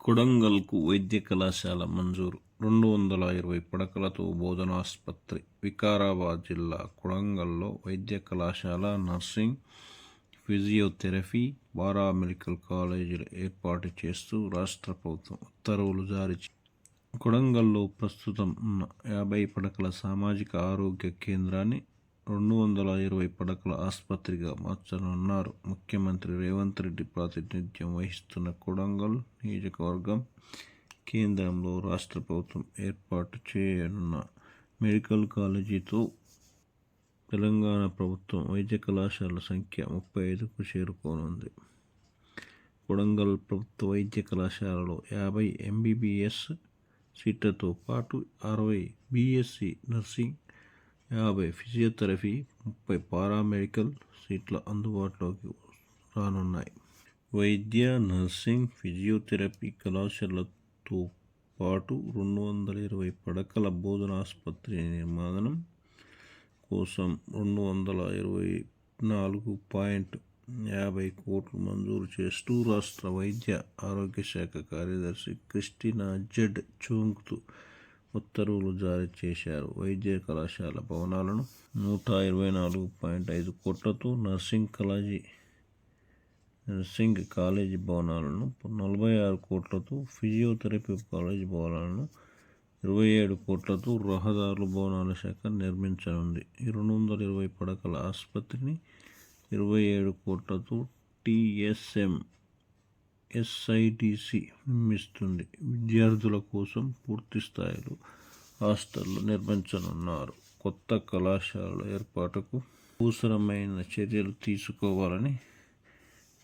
కొడంగల్కు వైద్య కళాశాల మంజూరు. 220 పడకలతో బోధనాస్పత్రి. వికారాబాద్ జిల్లా కొడంగల్లో వైద్య కళాశాల, నర్సింగ్, ఫిజియోథెరపీ, పారామెడికల్ కాలేజీలు ఏర్పాటు చేస్తూ రాష్ట్ర ప్రభుత్వం ఉత్తర్వులు జారీ కొడంగల్లో ప్రస్తుతం ఉన్న 50 పడకల సామాజిక ఆరోగ్య కేంద్రాన్ని 220 పడకల ఆసుపత్రిగా మార్చనున్నారు. ముఖ్యమంత్రి రేవంత్ రెడ్డి ప్రాతినిధ్యం వహిస్తున్న కొడంగల్ నియోజకవర్గం కేంద్రంలో రాష్ట్ర ప్రభుత్వం ఏర్పాటు చేయనున్న మెడికల్ కాలేజీతో తెలంగాణ ప్రభుత్వం వైద్య కళాశాలల సంఖ్య 35కు చేరుకోనుంది. కొడంగల్ ప్రభుత్వ వైద్య కళాశాలలో 50 ఎంబీబీఎస్ సీట్లతో పాటు 60 బీఎస్సీ నర్సింగ్, 50 ఫిజియోథెరపీ, 30 పారామెడికల్ సీట్లు అందుబాటులోకి రానున్నాయి. వైద్య, నర్సింగ్, ఫిజియోథెరపీ కళాశాలతో పాటు 220 పడకల బోధనాస్పత్రి నిర్మాణం కోసం 224.50 కోట్లు మంజూరు చేస్తూ రాష్ట్ర వైద్య ఆరోగ్య శాఖ కార్యదర్శి క్రిస్టినా జెడ్ చోంగ్తు ఉత్తర్వులు జారీ చేశారు. వైద్య కళాశాల భవనాలను 124.5 కోట్లతో, నర్సింగ్ కాలేజీ భవనాలను 46 కోట్లతో, ఫిజియోథెరపీ కాలేజీ భవనాలను 27 కోట్లతో రహదారుల భవనాల శాఖ నిర్మించనుంది. ఈ 220 పడకల ఆసుపత్రిని 27 కోట్లతో టీఎస్ఎం ఎస్ఐడిసి నిర్మిస్తుంది. విద్యార్థుల కోసం పూర్తి స్థాయిలో హాస్టళ్లు నిర్మించనున్నారు. కొత్త కళాశాలల ఏర్పాటుకు అవసరమైన చర్యలు తీసుకోవాలని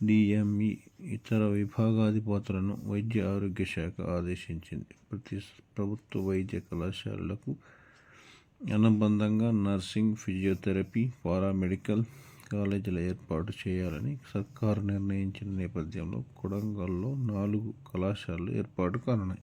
డిఎంఈ ఇతర విభాగాధిపతులను వైద్య ఆరోగ్య శాఖ ఆదేశించింది. ప్రతి ప్రభుత్వ వైద్య కళాశాలలకు అనుబంధంగా నర్సింగ్, ఫిజియోథెరపీ, పారామెడికల్ కాలేజీల ఏర్పాటు చేయాలని సర్కారు నిర్ణయించిన నేపథ్యంలో కొడంగల్లో 4 కళాశాలలు ఏర్పాటు కానున్నాయి.